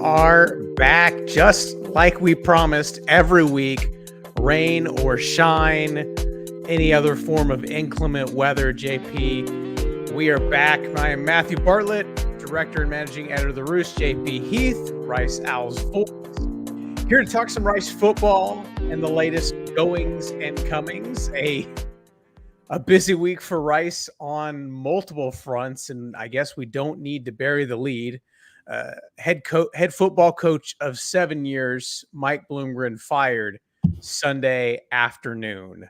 are back just like we promised every week. Rain or shine, any other form of inclement weather, JP. We are back. I am Matthew Bartlett, Director and Managing Editor of The Roost. JP Heath, Rice Owls Voice. Here to talk some Rice football and the latest goings and comings. A busy week for Rice on multiple fronts, and I guess we don't need to bury the lead. Head football coach of 7 years, Mike Bloomgren, fired Sunday afternoon.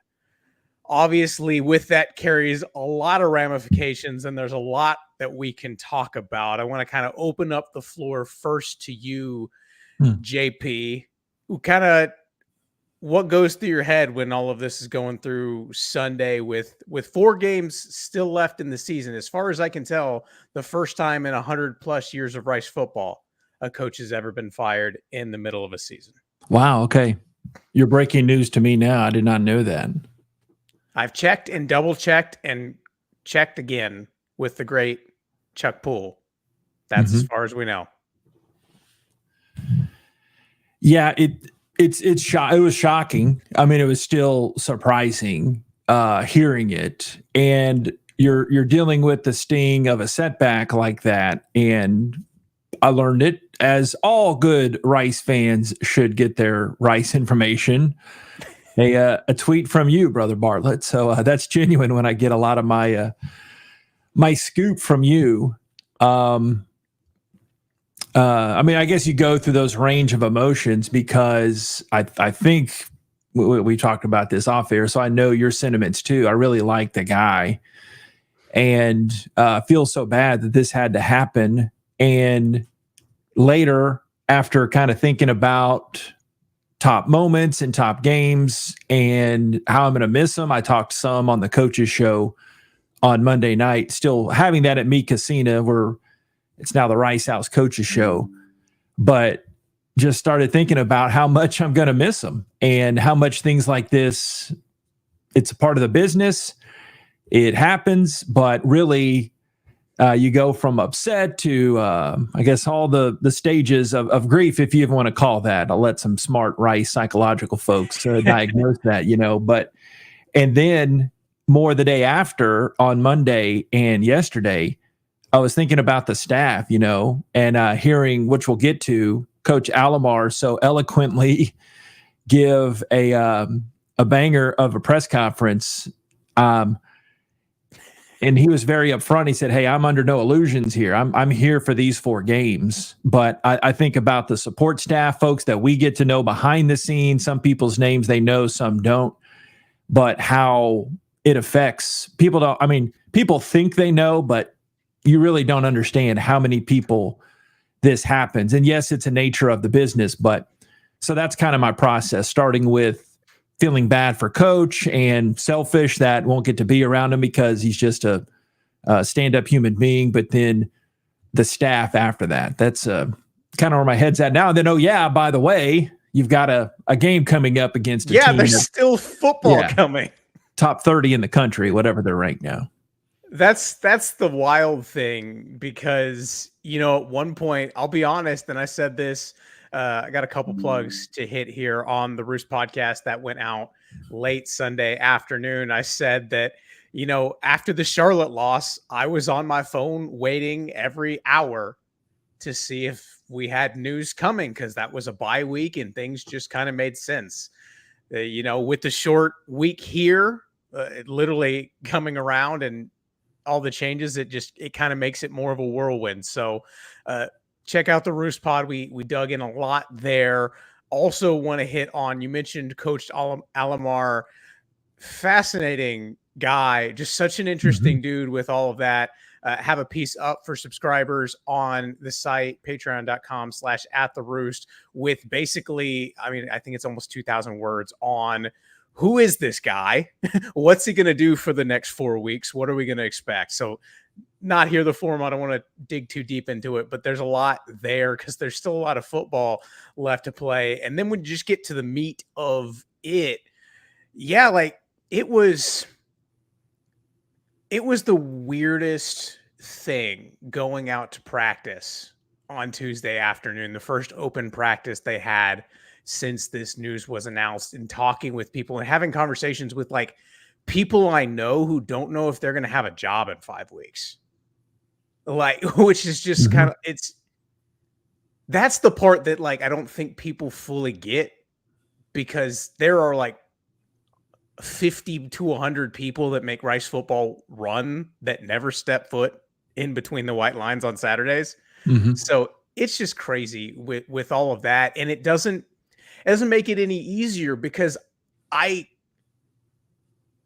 Obviously, with that carries a lot of ramifications, and there's a lot that we can talk about. I want to kind of open up the floor first to you, JP. Kind of what goes through your head when all of this is going through Sunday with 4 games still left in the season? As far as I can tell, the first time in 100+ years of Rice football a coach has ever been fired in the middle of a season. Wow. Okay. You're breaking news to me now. I did not know that. I've checked and double checked and checked again with the great Chuck Poole. That's as far as we know. Yeah, it was shocking. I mean, it was still surprising hearing it, and you're dealing with the sting of a setback like that. And I learned it, as all good Rice fans should get their Rice information. A tweet from you, Brother Bartlett. So that's genuine when I get a lot of my my scoop from you. I mean, I guess you go through those range of emotions because I think we talked about this off air, so I know your sentiments too. I really like the guy, and feel so bad that this had to happen. And later, after kind of thinking about top moments and top games and how I'm going to miss him, I talked some on the coaches show on Monday night, still having that at Meat Casino, where it's now the Rice House Coaches Show, but just started thinking about how much I'm going to miss him and how much things like this, it's a part of the business. It happens, but really you go from upset to, I guess, all the stages of grief, if you even want to call that. I'll let some smart Rice psychological folks diagnose that, and then more the day after on Monday and yesterday, I was thinking about the staff, and hearing, which we'll get to, Coach Alomar so eloquently give a banger of a press conference. And he was very upfront. He said, "Hey, I'm under no illusions here. I'm here for these 4 games." But I think about the support staff, folks that we get to know behind the scenes. Some people's names they know, some don't. But how it affects people. People think they know, but you really don't understand how many people this happens. And yes, it's a nature of the business, but so that's kind of my process, starting with feeling bad for coach and selfish that won't get to be around him because he's just a stand-up human being, but then the staff after that. That's kind of where my head's at now. And then, oh yeah, by the way, you've got a game coming up against a team. There's still football coming. Top 30 in the country, whatever they're ranked now. That's the wild thing, because at one point, I'll be honest, and I said this, I got a couple plugs to hit here on the Roost podcast that went out late Sunday afternoon. I said that after the Charlotte loss, I was on my phone waiting every hour to see if we had news coming, because that was a bye week and things just kind of made sense. With the short week here, literally coming around and all the changes, it kind of makes it more of a whirlwind. So check out the Roost pod. We dug in a lot there. Also want to hit on, you mentioned Coach Alomar, fascinating guy, just such an interesting dude with all of that. Have a piece up for subscribers on the site, patreon.com/@theroost, with basically, I think it's almost 2,000 words on who is this guy? What's he going to do for the next 4 weeks? What are we going to expect? So not here the forum. I don't want to dig too deep into it, but there's a lot there because there's still a lot of football left to play. And then when you just get to the meat of it, it was the weirdest thing going out to practice on Tuesday afternoon, the first open practice they had since this news was announced, and talking with people and having conversations with like people I know who don't know if they're going to have a job in 5 weeks. Like, which is just kind of, that's the part that like I don't think people fully get, because there are like 50 to 100 people that make Rice football run that never step foot in between the white lines on Saturdays. So it's just crazy with all of that. And it doesn't make it any easier, because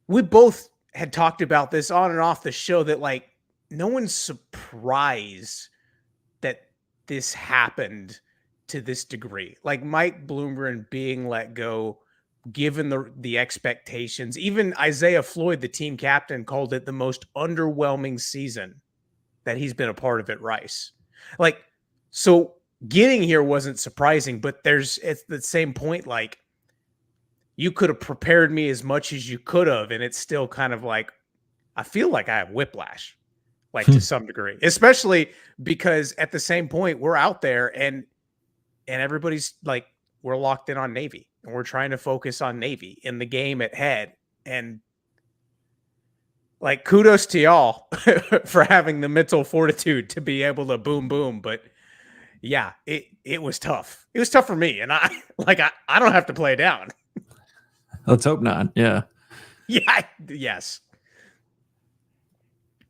we both had talked about this on and off the show that like no one's surprised that this happened to this degree. Like Mike Bloomgren being let go, given the expectations. Even Isaiah Floyd, the team captain, called it the most underwhelming season that he's been a part of at Rice. Like, so getting here wasn't surprising, but it's the same point. Like, you could have prepared me as much as you could have, and it's still kind of like, I feel like I have whiplash, like to some degree, especially because at the same point we're out there and everybody's like, we're locked in on Navy and we're trying to focus on Navy in the game at head. And like, kudos to y'all for having the mental fortitude to be able to boom. But yeah, it was tough. It was tough for me. And I don't have to play down. Let's hope not. Yeah. Yeah. Yes.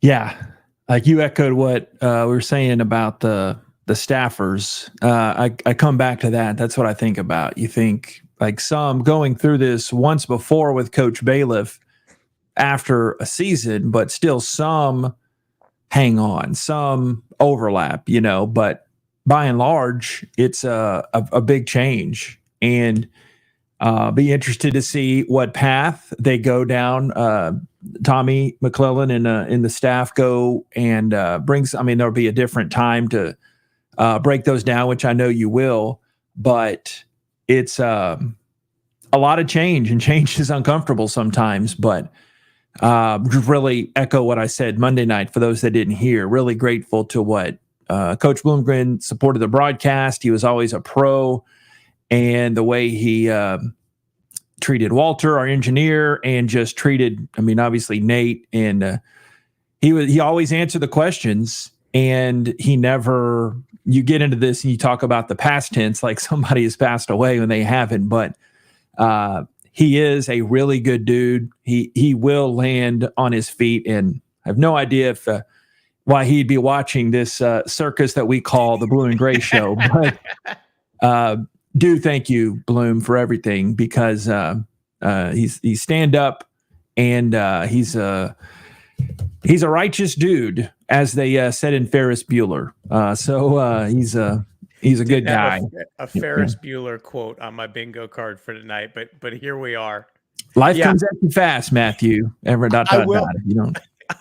Yeah. Like you echoed what we were saying about the staffers. I come back to that. That's what I think about. You think like some going through this once before with Coach Bailiff after a season, but still some hang on, some overlap, but by and large, it's a big change. And be interested to see what path they go down. Tommy McClellan and the staff go and there'll be a different time to break those down, which I know you will, but it's a lot of change, and change is uncomfortable sometimes, but really echo what I said Monday night for those that didn't hear. Really grateful to what Coach Bloomgren supported the broadcast. He was always a pro, and the way he treated Walter, our engineer, and just treated, obviously Nate, and he always answered the questions, and he never, you get into this and you talk about the past tense, like somebody has passed away when they haven't, but he is a really good dude. He will land on his feet, and I have no idea if why he'd be watching this circus that we call the Blue and Gray Show. But thank you, Bloom, for everything, because he's stand up, and he's a righteous dude, as they said in Ferris Bueller. So he's a good guy. A Ferris Bueller quote on my bingo card for tonight, but here we are. Life comes at you fast, Matthew.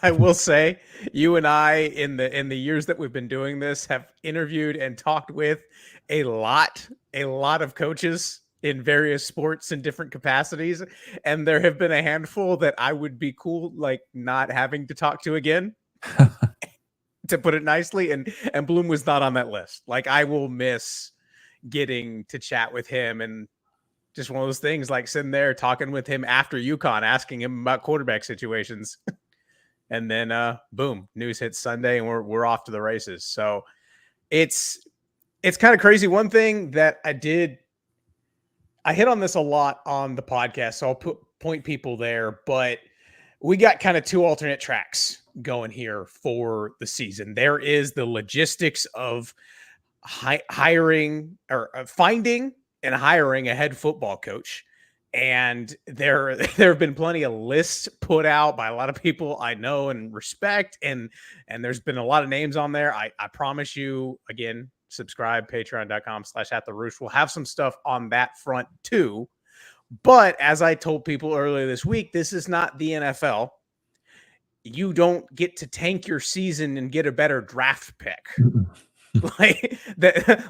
I will say, you and I, in the years that we've been doing this, have interviewed and talked with a lot of coaches in various sports in different capacities, and there have been a handful that I would be cool like not having to talk to again. To put it nicely, and Bloom was not on that list. Like, I will miss getting to chat with him, and just one of those things, like sitting there talking with him after UConn, asking him about quarterback situations, and then boom, news hits Sunday, and we're off to the races. So it's kind of crazy. One thing that I hit on this a lot on the podcast, so I'll point people there, but we got kind of two alternate tracks going here for the season. There is the logistics of hiring or finding and hiring a head football coach. And there have been plenty of lists put out by a lot of people I know and respect. And there's been a lot of names on there. I promise you, again, subscribe, patreon.com/@theroost. We'll have some stuff on that front too. But as I told people earlier this week, this is not the NFL. You don't get to tank your season and get a better draft pick.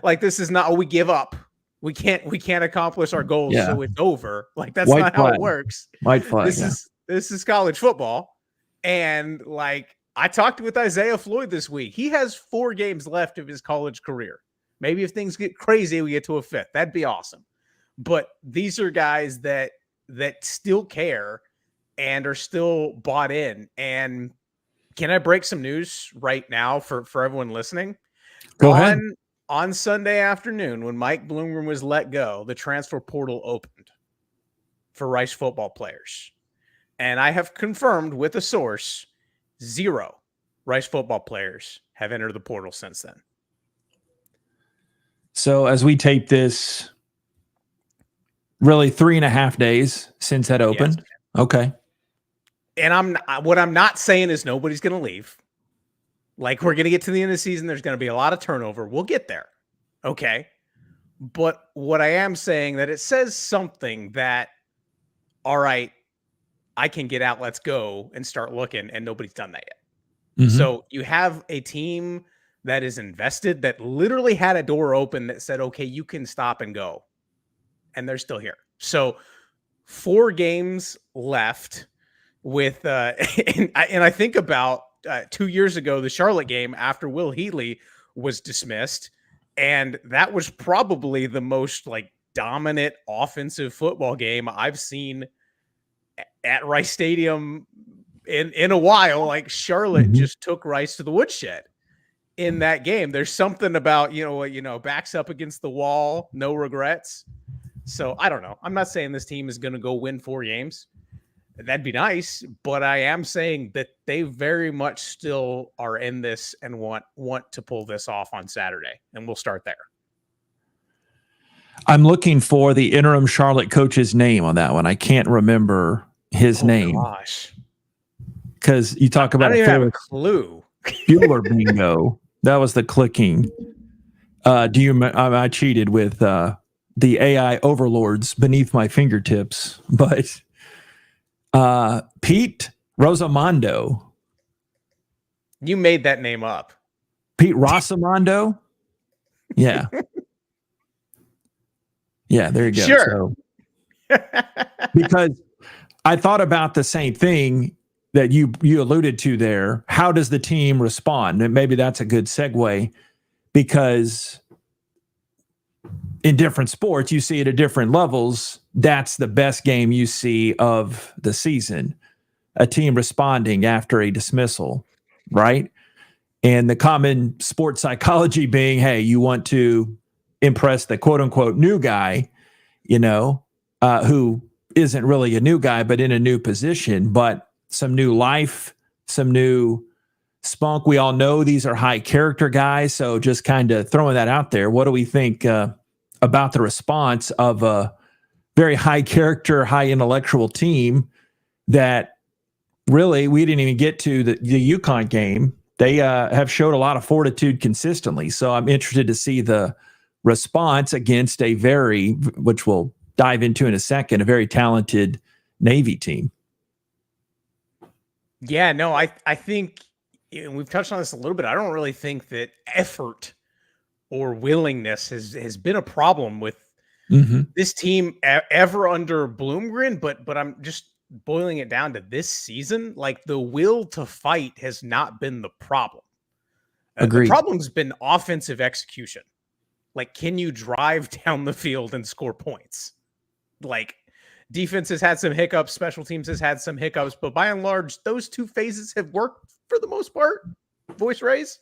Like this is not, we give up. We can't accomplish our goals, so it's over. Like, that's not how it works. White flag. This is college football. And like, I talked with Isaiah Floyd this week. He has 4 games left of his college career. Maybe if things get crazy, we get to a 5th. That'd be awesome. But these are guys that still care and are still bought in. And can I break some news right now for everyone listening? Go ahead. On Sunday afternoon, when Mike Bloomgren was let go, the transfer portal opened for Rice football players. And I have confirmed with a source, 0 Rice football players have entered the portal since then. So as we tape this, really 3.5 days since that opened. Yes. Okay. And what I'm not saying is nobody's going to leave. Like, we're going to get to the end of the season. There's going to be a lot of turnover. We'll get there. Okay. But what I am saying that it says something that, all right, I can get out. Let's go and start looking. And nobody's done that yet. Mm-hmm. So you have a team that is invested, that literally had a door open that said, okay, you can stop and go. And they're still here. So 4 games left with, and I think about 2 years ago, the Charlotte game after Will Heatley was dismissed. And that was probably the most like dominant offensive football game I've seen at Rice Stadium in a while. Like, Charlotte just took Rice to the woodshed in that game. There's something about, backs up against the wall, no regrets. So I don't know. I'm not saying this team is going to go win 4 games. That'd be nice, but I am saying that they very much still are in this and want to pull this off on Saturday, and we'll start there. I'm looking for the interim Charlotte coach's name on that one. I can't remember his name. Gosh, because you talk about I don't even have a clue. Bueller bingo. That was the clicking. I cheated with the AI overlords beneath my fingertips, but Pete Rosamondo. You made that name up. Pete Rosamondo? Yeah. Yeah, there you go. Sure. So, because I thought about the same thing that you alluded to there. How does the team respond? And maybe that's a good segue, because in different sports, you see it at different levels. That's the best game you see of the season. A team responding after a dismissal, right? And the common sports psychology being, hey, you want to impress the quote unquote new guy, who isn't really a new guy, but in a new position, but some new life, some new spunk. We all know these are high character guys. So just kind of throwing that out there. What do we think about the response of a very high character, high intellectual team that really we didn't even get to the UConn game? They have showed a lot of fortitude consistently. So I'm interested to see the response against which we'll dive into in a second, a very talented Navy team. Yeah, no, I think, and we've touched on this a little bit, I don't really think that effort or willingness has been a problem with this team ever under Bloomgren, but I'm just boiling it down to this season. Like, the will to fight has not been the problem. Agreed. The problem's been offensive execution. Like, can you drive down the field and score points? Like, defense has had some hiccups, special teams has had some hiccups, but by and large, those 2 phases have worked for the most part. Voice raise.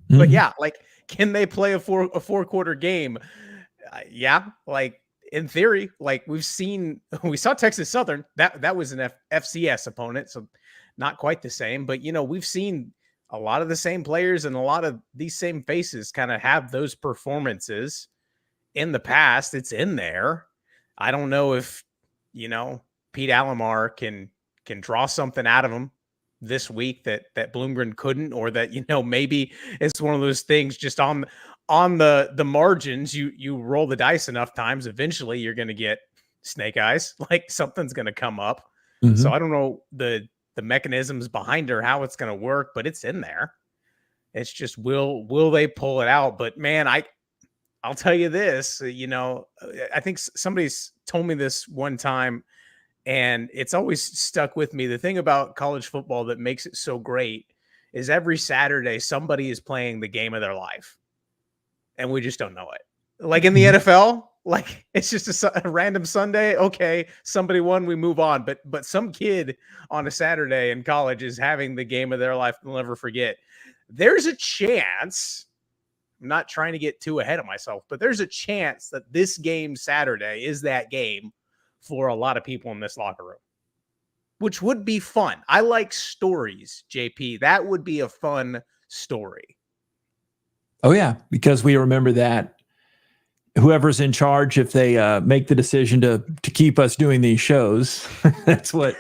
But yeah, like, can they play a 4-quarter game? Yeah, like, in theory, like we saw Texas Southern. That was an FCS opponent, so not quite the same. But we've seen a lot of the same players and a lot of these same faces kind of have those performances in the past. It's in there. I don't know if Pete Alomar can draw something out of him this week that Bloomgren couldn't, or that maybe it's one of those things just on the margins. You roll the dice enough times, eventually you're going to get snake eyes. Like, something's going to come up. So I don't know the mechanisms behind her, how it's going to work, but it's in there. It's just will they pull it out? But man, I'll tell you this. I think somebody's told me this one time, and it's always stuck with me. The thing about college football that makes it so great is every Saturday somebody is playing the game of their life, and we just don't know it. Like in the NFL, like it's just a random Sunday. Okay, somebody won, we move on. But some kid on a Saturday in college is having the game of their life. They'll never forget. There's a chance. I'm not trying to get too ahead of myself, but there's a chance that this game Saturday is that game for a lot of people in this locker room, which would be fun. I like stories, JP. That would be a fun story. Oh, yeah, because we remember that whoever's in charge, if they make the decision to keep us doing these shows, that's what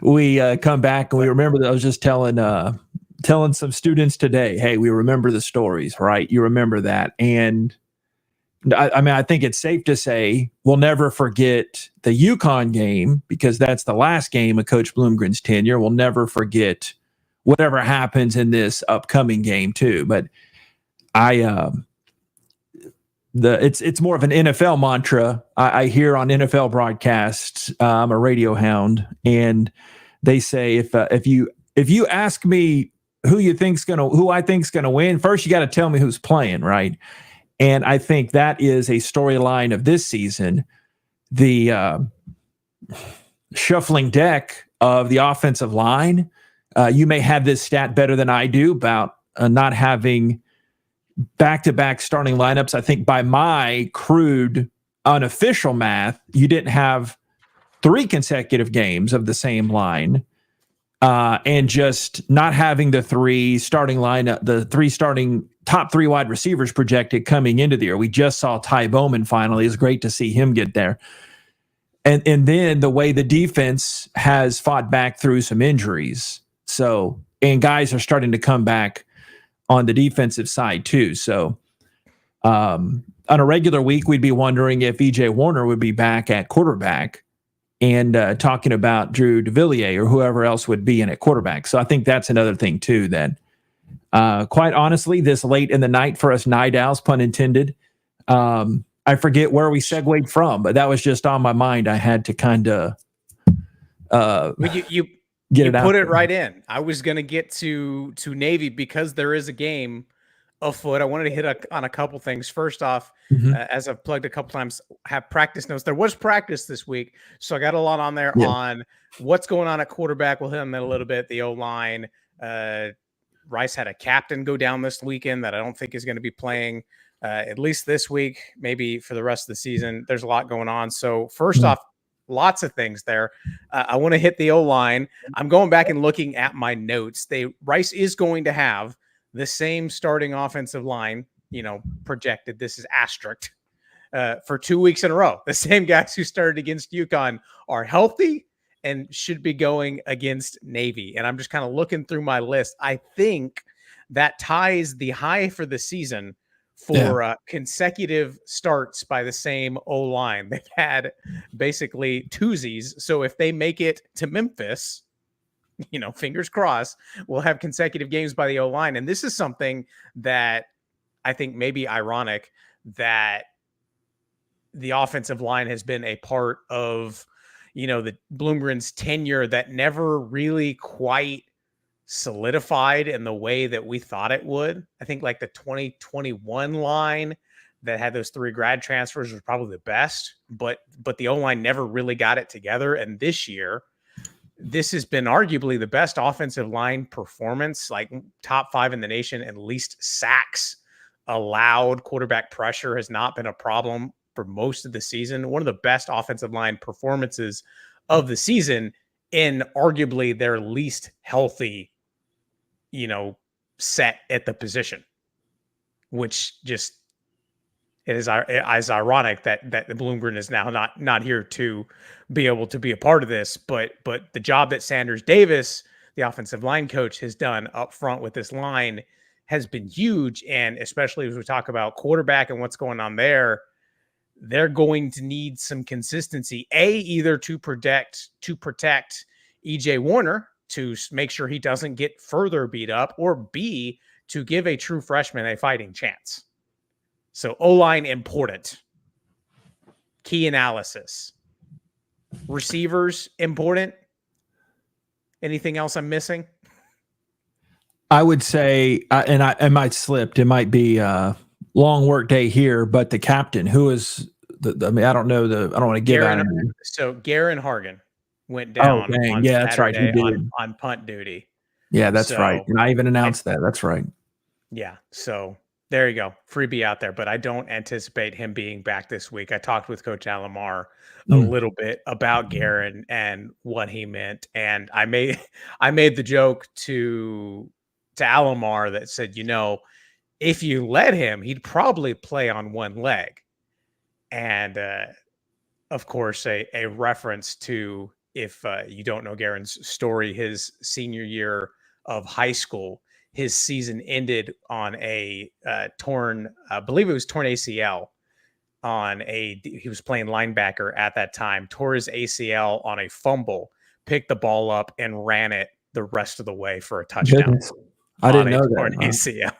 we come back and we remember that. I was just telling some students today, hey, we remember the stories, right? You remember that. And I mean, I think it's safe to say we'll never forget the UConn game because that's the last game of Coach Bloomgren's tenure. We'll never forget whatever happens in this upcoming game too. But it's more of an NFL mantra I hear on NFL broadcasts. I'm a radio hound, and they say if you ask me who I think's gonna win, first you got to tell me who's playing, right? And I think that is a storyline of this season. The shuffling deck of the offensive line. You may have this stat better than I do about not having back-to-back starting lineups. I think by my crude, unofficial math, you didn't have 3 consecutive games of the same line. And just not having the 3 starting lineup, the 3 starting top 3 wide receivers projected coming into the year. We just saw Ty Bowman finally. It's great to see him get there. And then the way the defense has fought back through some injuries. So, and guys are starting to come back on the defensive side too. So on a regular week, we'd be wondering if EJ Warner would be back at quarterback and talking about Drew DeVilliers or whoever else would be in at quarterback. So I think that's another thing too, that quite honestly, this late in the night for us night owls, pun intended, I forget where we segued from, but that was just on my mind. I had to kind of you put it right in. I was going to get to Navy because there is a game afoot. I wanted to hit on a couple things. First off, as I've plugged a couple times, have practice notes. There was practice this week, so I got a lot on there on what's going on at quarterback. We'll hit on that a little bit. The O-line. Rice had a captain go down this weekend that I don't think is going to be playing at least this week, maybe for the rest of the season. There's a lot going on. So first off, lots of things there. I want to hit the O-line. I'm going back and looking at my notes. Rice is going to have the same starting offensive line, projected. This is asterisk for 2 weeks in a row. The same guys who started against UConn are healthy and should be going against Navy. And I'm just kind of looking through my list. I think that ties the high for the season for consecutive starts by the same O-line. They've had basically twosies. So if they make it to Memphis, fingers crossed, we'll have consecutive games by the O-line. And this is something that I think may be ironic, that the offensive line has been a part of, the Bloomgren's tenure that never really quite solidified in the way that we thought it would. I think like the 2021 line that had those 3 grad transfers was probably the best, but the O-line never really got it together. And this year, this has been arguably the best offensive line performance, like top 5 in the nation, and least sacks allowed. Quarterback pressure has not been a problem for most of the season. One of the best offensive line performances of the season in arguably their least healthy, set at the position, which just, it is ironic that the Bloomgren is now not here to be able to be a part of this, but the job that Sanders Davis, the offensive line coach, has done up front with this line has been huge. And especially as we talk about quarterback and what's going on there, they're going to need some consistency, either to protect EJ Warner to make sure he doesn't get further beat up, or B, to give a true freshman a fighting chance. So O-line important. Key analysis. Receivers important. Anything else I'm missing? I would say, I might slipped. It might be a long work day here, but the captain, who is I don't know I don't want to give out any. So Garen Hargan went Oh, down dang. on Yeah, that's right. He Saturday did. on punt duty. Yeah, that's right. So And I even announced that. That's right. yeah. So there you go. Freebie out there. But I don't anticipate him being back this week. I talked with Coach Alomar a little bit about Garen and what he meant. And I made the joke to Alomar that said, if you let him, he'd probably play on one leg. And of course, a reference to, if you don't know Garen's story, his senior year of high school, his season ended on a torn, I believe it was torn ACL. He was playing linebacker at that time, tore his ACL on a fumble, picked the ball up and ran it the rest of the way for a touchdown. Goodness. I didn't know that. Torn ACL.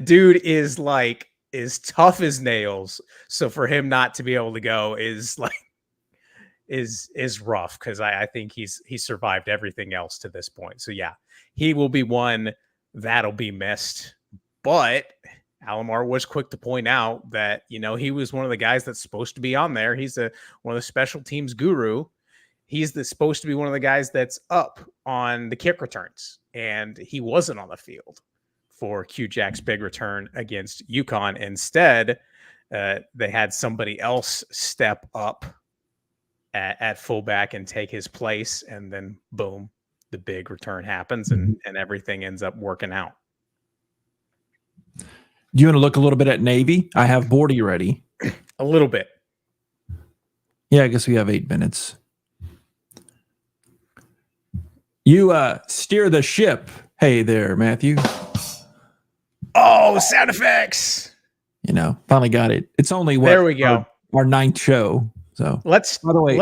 Dude is tough as nails. So for him not to be able to go is rough, because I think he's survived everything else to this point. So yeah, he will be one that'll be missed. But Alomar was quick to point out that, he was one of the guys that's supposed to be on there. He's one of the special teams guru. He's supposed to be one of the guys that's up on the kick returns, and he wasn't on the field for Q-Jack's big return against UConn. Instead, they had somebody else step up at fullback and take his place, and then boom, the big return happens, and everything ends up working out. Do you want to look a little bit at Navy? I have Bordy ready. A little bit. Yeah, I guess we have 8 minutes. You steer the ship. Hey there, Matthew. Oh, sound effects. Finally got it. It's only there we go. Our 9th show. So let's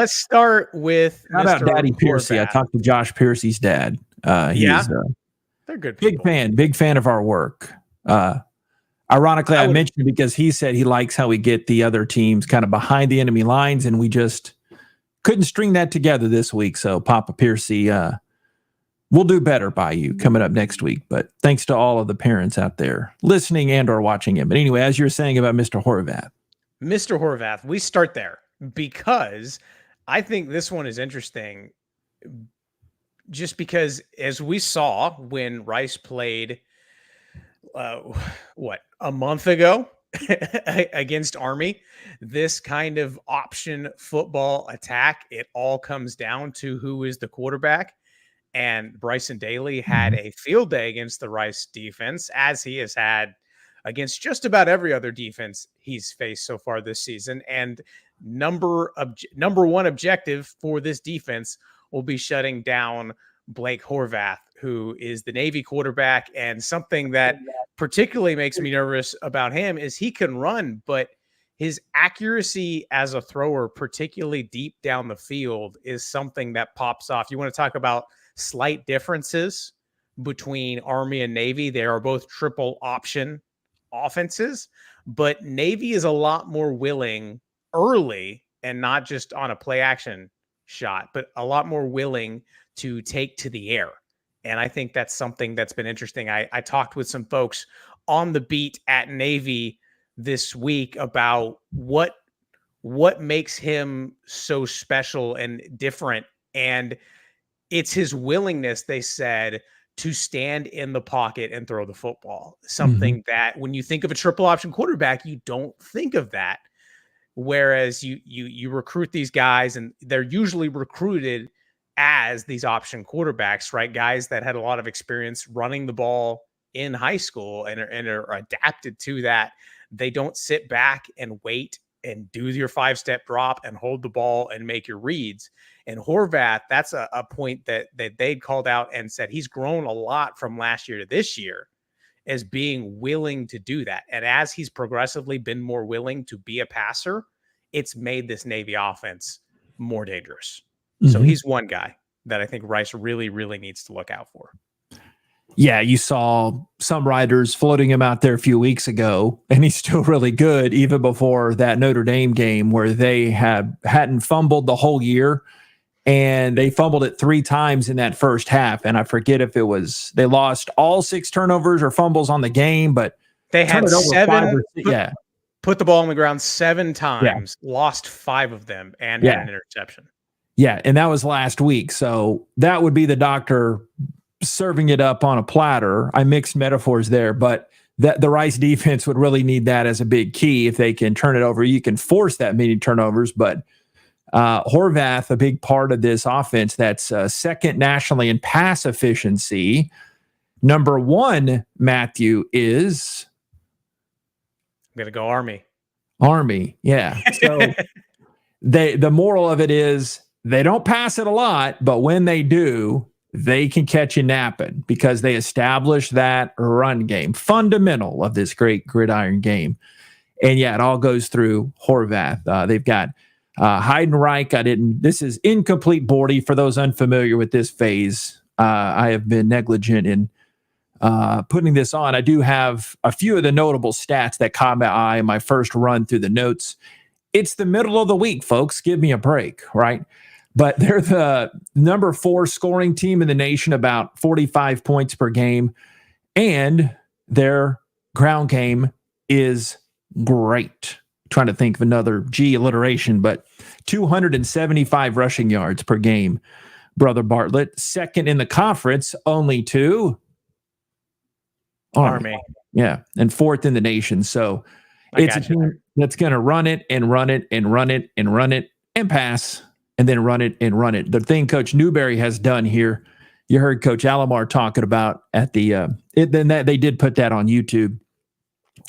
start with shout out Daddy Piercy. I talked to Josh Piercy's dad. He's they're good people. Big fan of our work. Ironically, I mentioned it because he said he likes how we get the other teams kind of behind the enemy lines, and we just couldn't string that together this week. So Papa Piercy, we'll do better by you coming up next week. But thanks to all of the parents out there listening and or watching it. But anyway, as you're saying about Mr. Horvath. Mr. Horvath, we start there because I think this one is interesting, just because as we saw when Rice played a month ago against Army, this kind of option football attack, it all comes down to who is the quarterback. And Bryson Daly had a field day against the Rice defense, as he has had against just about every other defense he's faced so far this season. And number one objective for this defense will be shutting down Blake Horvath, who is the Navy quarterback. And something that particularly makes me nervous about him is he can run, but his accuracy as a thrower, particularly deep down the field, is something that pops off. You want to talk about slight differences between Army and Navy? They are both triple option offenses, but Navy is a lot more willing early, and not just on a play action shot, but a lot more willing to take to the air. And I think that's something that's been interesting. I talked with some folks on the beat at Navy this week about what makes him so special and different. And it's his willingness, they said, to stand in the pocket and throw the football. Something that when you think of a triple option quarterback, you don't think of that. Whereas you recruit these guys, and they're usually recruited as these option quarterbacks, right? Guys that had a lot of experience running the ball in high school and are adapted to that. They don't sit back and wait and do your 5-step drop and hold the ball and make your reads. And Horvath, that's a point that they'd called out and said he's grown a lot from last year to this year as being willing to do that. And as he's progressively been more willing to be a passer, it's made this Navy offense more dangerous. So he's one guy that I think Rice really, really needs to look out for. Yeah, you saw some writers floating him out there a few weeks ago, and he's still really good even before that Notre Dame game where they hadn't fumbled the whole year. and they fumbled it 3 times in that first half. And I forget if it was they lost all 6 turnovers or fumbles on the game, but they had 7. Put the ball on the ground 7 times, lost 5 of them, and had an interception. Yeah, and that was last week. So that would be the doctor serving it up on a platter. I mixed metaphors there, but that the Rice defense would really need that as a big key. If they can turn it over, you can force that many turnovers, but Horvath, a big part of this offense that's second nationally in pass efficiency. Number 1, Matthew, is... I'm going to go Army. Army, yeah. So the moral of it is they don't pass it a lot, but when they do, they can catch you napping because they establish that run game, fundamental of this great gridiron game. And yeah, it all goes through Horvath. They've got Heidenreich. This is incomplete boardy for those unfamiliar with this phase. I have been negligent in putting this on. I do have a few of the notable stats that caught my eye in my first run through the notes. It's the middle of the week, folks. Give me a break, right? But they're the number 4 scoring team in the nation, about 45 points per game. And their ground game is great. Trying to think of another G alliteration, but 275 rushing yards per game, Brother Bartlett. Second in the conference, only to Army. Yeah, and 4th in the nation. So it's a team that's going to run it and run it and run it and run it and pass and then run it and run it. The thing Coach Newberry has done here, you heard Coach Alomar talking about at the then that they did put that on YouTube.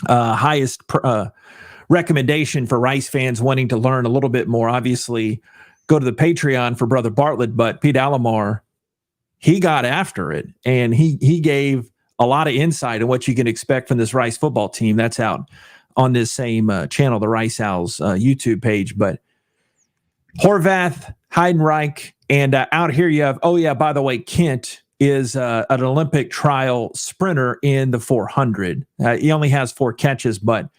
Highest recommendation for Rice fans wanting to learn a little bit more. Obviously, go to the Patreon for Brother Bartlett, but Pete Alomar, he got after it, and he gave a lot of insight on what you can expect from this Rice football team. That's out on this same channel, the Rice Owls YouTube page. But Horvath, Heidenreich, and out here you have, by the way, Kent is an Olympic trial sprinter in the 400. He only has 4 catches, but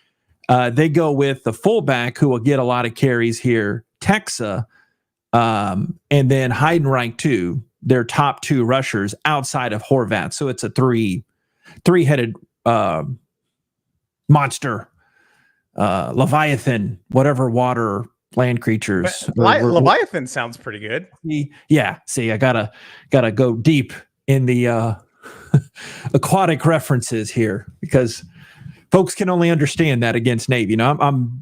they go with the fullback who will get a lot of carries here, Texa, and then Heidenreich too, their top 2 rushers outside of Horvath. So it's a three-headed monster, Leviathan, whatever water land creatures. Leviathan sounds pretty good. Yeah. See, I gotta go deep in the aquatic references here because folks can only understand that against Navy.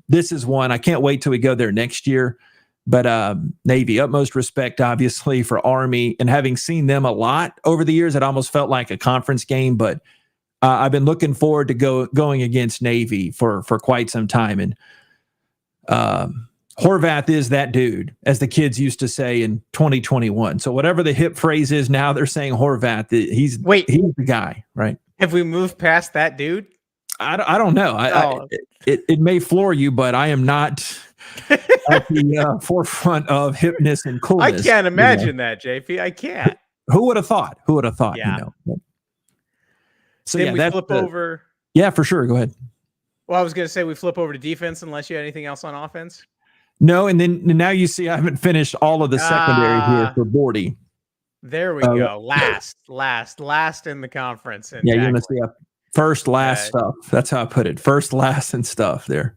This is one I can't wait till we go there next year. But Navy, utmost respect, obviously, for Army, and having seen them a lot over the years, it almost felt like a conference game. But I've been looking forward to going against Navy for quite some time. And Horvath is that dude, as the kids used to say in 2021. So whatever the hip phrase is now, they're saying Horvath. He's the guy, right? Have we moved past that dude? I don't know. It may floor you, but I am not at the forefront of hipness and coolness. I can't imagine that, JP. I can't. Who would have thought? Yeah. So then we flip over. Yeah, for sure. Go ahead. Well, I was going to say we flip over to defense unless you had anything else on offense. No, and then now you see I haven't finished all of the secondary here for Bordy. There we go. Last in the conference. Yeah, you're going to see first, last stuff. That's how I put it. First, last, and stuff there.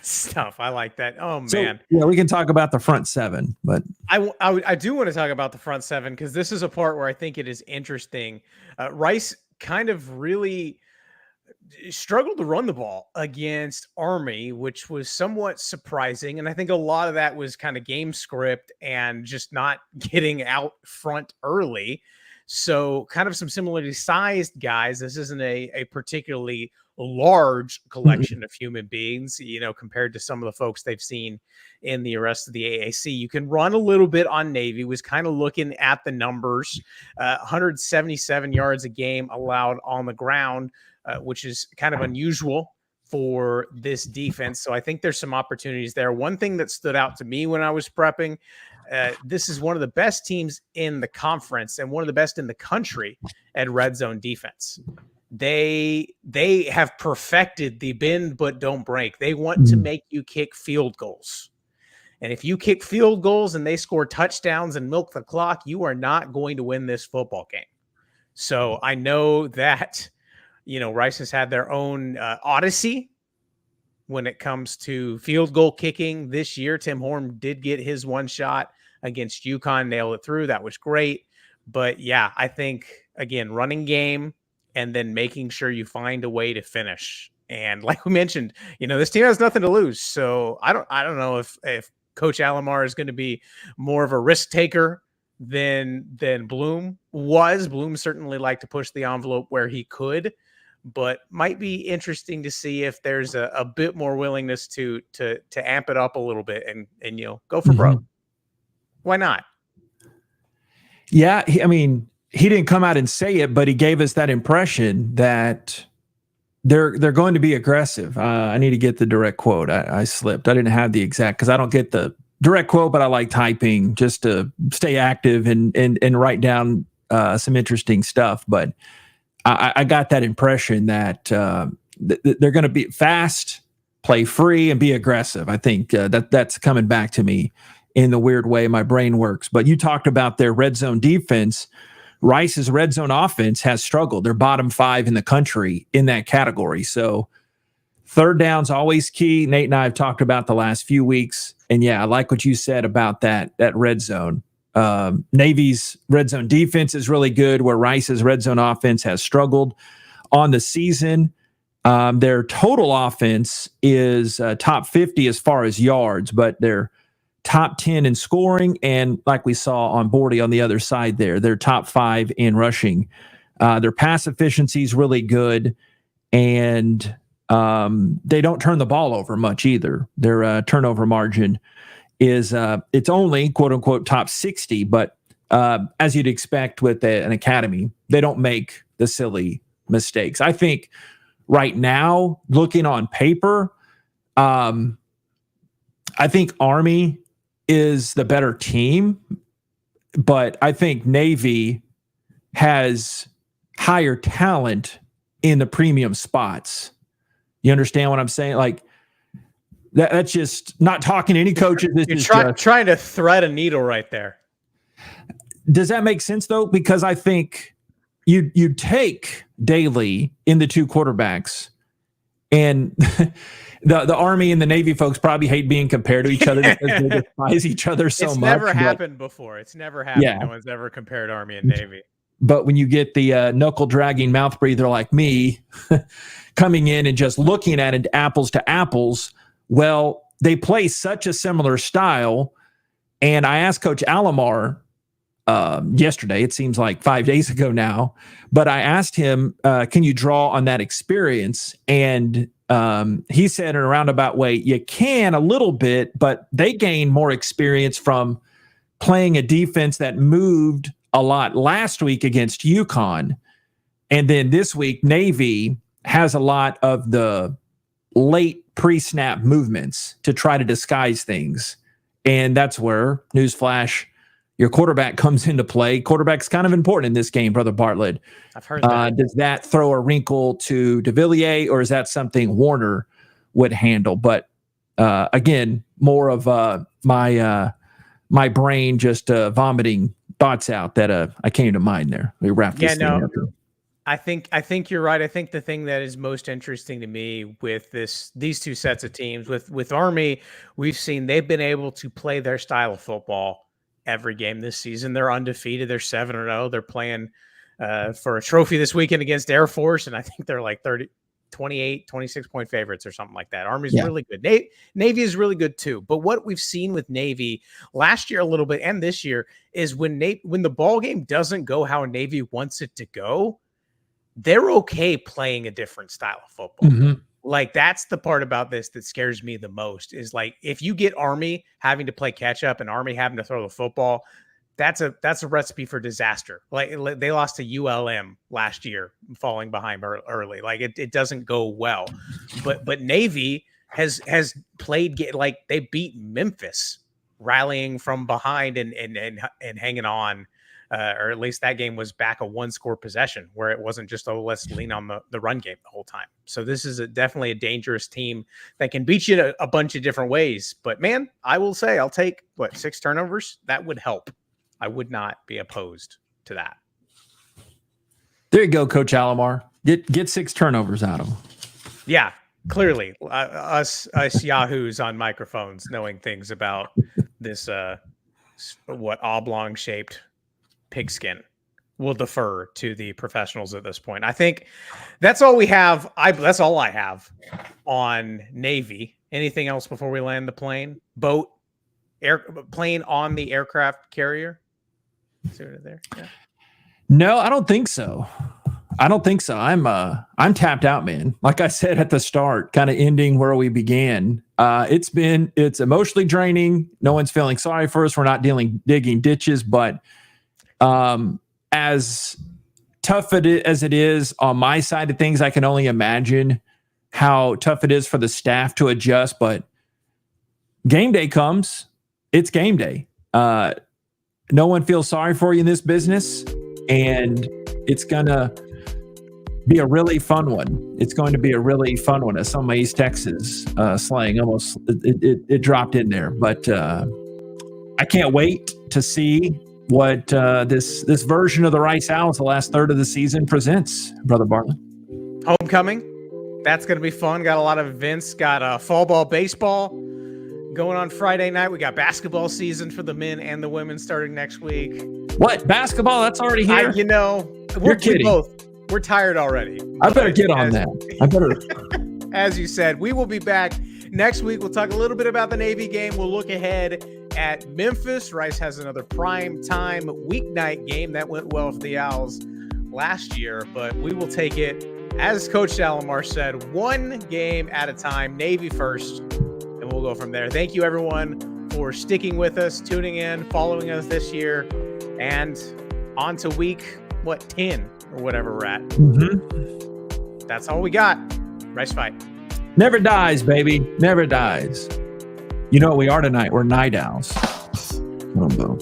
Stuff. I like that. Oh, man. Yeah, we can talk about the front 7, but I do want to talk about the front 7 because this is a part where I think it is interesting. Rice kind of really struggled to run the ball against Army, which was somewhat surprising. And I think a lot of that was kind of game script and just not getting out front early. So kind of some similarly sized guys. This isn't a particularly large collection of human beings, compared to some of the folks they've seen in the rest of the AAC. You can run a little bit on Navy. Was kind of looking at the numbers, 177 yards a game allowed on the ground, which is kind of unusual for this defense. So I think there's some opportunities there. One thing that stood out to me when I was prepping, this is one of the best teams in the conference and one of the best in the country at red zone defense. They have perfected the bend but don't break. They want to make you kick field goals. And if you kick field goals and they score touchdowns and milk the clock, you are not going to win this football game. So I know that, Rice has had their own odyssey when it comes to field goal kicking this year. Tim Horn did get his one shot against UConn, nailed it through. That was great. But yeah, I think, again, running game and then making sure you find a way to finish. And like we mentioned, this team has nothing to lose. So I don't know if Coach Alomar is going to be more of a risk taker than Bloom was. Bloom certainly liked to push the envelope where he could, but might be interesting to see if there's a bit more willingness to amp it up a little bit and go for broke. Why not? Yeah, he didn't come out and say it, but he gave us that impression that they're going to be aggressive. I need to get the direct quote. I slipped. I didn't have the exact, because I don't get the direct quote, but I like typing just to stay active and write down some interesting stuff. But I got that impression that they're going to be fast, play free, and be aggressive. I think that's coming back to me in the weird way my brain works. But you talked about their red zone defense. Rice's red zone offense has struggled. They're bottom 5 in the country in that category. So third down's always key. Nate and I have talked about the last few weeks. And yeah, I like what you said about that red zone. Navy's red zone defense is really good, where Rice's red zone offense has struggled on the season. Their total offense is top 50 as far as yards, but they're top 10 in scoring, and like we saw on Bordy on the other side there, they're top 5 in rushing. Their pass efficiency is really good, and they don't turn the ball over much either. Their turnover margin is it's only quote unquote top 60, but as you'd expect with an academy, they don't make the silly mistakes. I think right now, looking on paper, I think Army is the better team, but I think Navy has higher talent in the premium spots. You understand what I'm saying? Like that's just not talking to any coaches. You're trying to thread a needle right there. Does that make sense though? Because I think you take Daly in the 2 quarterbacks, and the Army and the Navy folks probably hate being compared to each other because they despise each other so much. It's never happened before. It's never happened. Yeah. No one's ever compared Army and Navy. But when you get the knuckle-dragging mouth breather like me coming in and just looking at it apples to apples, well, they play such a similar style. And I asked Coach Alomar yesterday, it seems like 5 days ago now, but I asked him, can you draw on that experience? And he said in a roundabout way, you can a little bit, but they gain more experience from playing a defense that moved a lot last week against UConn. And then this week, Navy has a lot of the late pre-snap movements to try to disguise things. And that's where, newsflash, your quarterback comes into play. Quarterback's kind of important in this game, Brother Bartlett. I've heard that. Does that throw a wrinkle to DeVilliers, or is that something Warner would handle? But again, more of my brain just vomiting thoughts out that I came to mind there. We wrapped this thing up. I think you're right. I think the thing that is most interesting to me with these two sets of teams, with Army, we've seen they've been able to play their style of football every game this season. They're undefeated. They're 7-0. They're playing for a trophy this weekend against Air Force, and I think they're like 28, 26-point favorites or something like that. Army's really good. Navy is really good too. But what we've seen with Navy last year a little bit and this year is when the ball game doesn't go how Navy wants it to go, they're okay playing a different style of football. Mm-hmm. Like that's the part about this that scares me the most is like, if you get Army having to play catch up and Army having to throw the football, that's a recipe for disaster. Like they lost to ULM last year, falling behind early. Like it doesn't go well, but Navy has played, like they beat Memphis rallying from behind and hanging on. Or at least that game was back a 1-score possession where it wasn't just, oh, let's lean on the run game the whole time. So this is definitely a dangerous team that can beat you a bunch of different ways. But man, I will say I'll take 6 turnovers. That would help. I would not be opposed to that. There you go, Coach Alomar. Get 6 turnovers out of them. Yeah, clearly us yahoos on microphones knowing things about this oblong shaped pigskin will defer to the professionals at this point. I think that's all we have. That's all I have on Navy. Anything else before we land the plane? Plane on the aircraft carrier? See what there? Yeah. No, I don't think so. I'm tapped out, man. Like I said at the start, kind of ending where we began. It's emotionally draining. No one's feeling sorry for us. We're not digging ditches, but as tough as it is on my side of things, I can only imagine how tough it is for the staff to adjust. But game day comes. It's game day. No one feels sorry for you in this business, and it's gonna be a really fun one. It's going to be a really fun one. As some of my East Texas slang almost it dropped in there, but I can't wait to see what this version of the Rice Owls, the last third of the season, presents, Brother Bartlett. Homecoming, that's going to be fun. Got a lot of events. Got fall ball, baseball going on Friday night. We got basketball season for the men and the women starting next week. What, basketball? That's already here? You're kidding. Both. We're tired already. I better get on that. I better. As you said, we will be back next week. We'll talk a little bit about the Navy game. We'll look ahead at Memphis. Rice has another prime time weeknight game that went well for the Owls last year, but we will take it, as Coach Alomar said, one game at a time, Navy first, and we'll go from there. Thank you, everyone, for sticking with us, tuning in, following us this year, and on to week 10 or whatever we're at. Mm-hmm. That's all we got. Rice Fight never dies, baby. Never dies. You know what we are tonight? We're night owls. Boom, boom.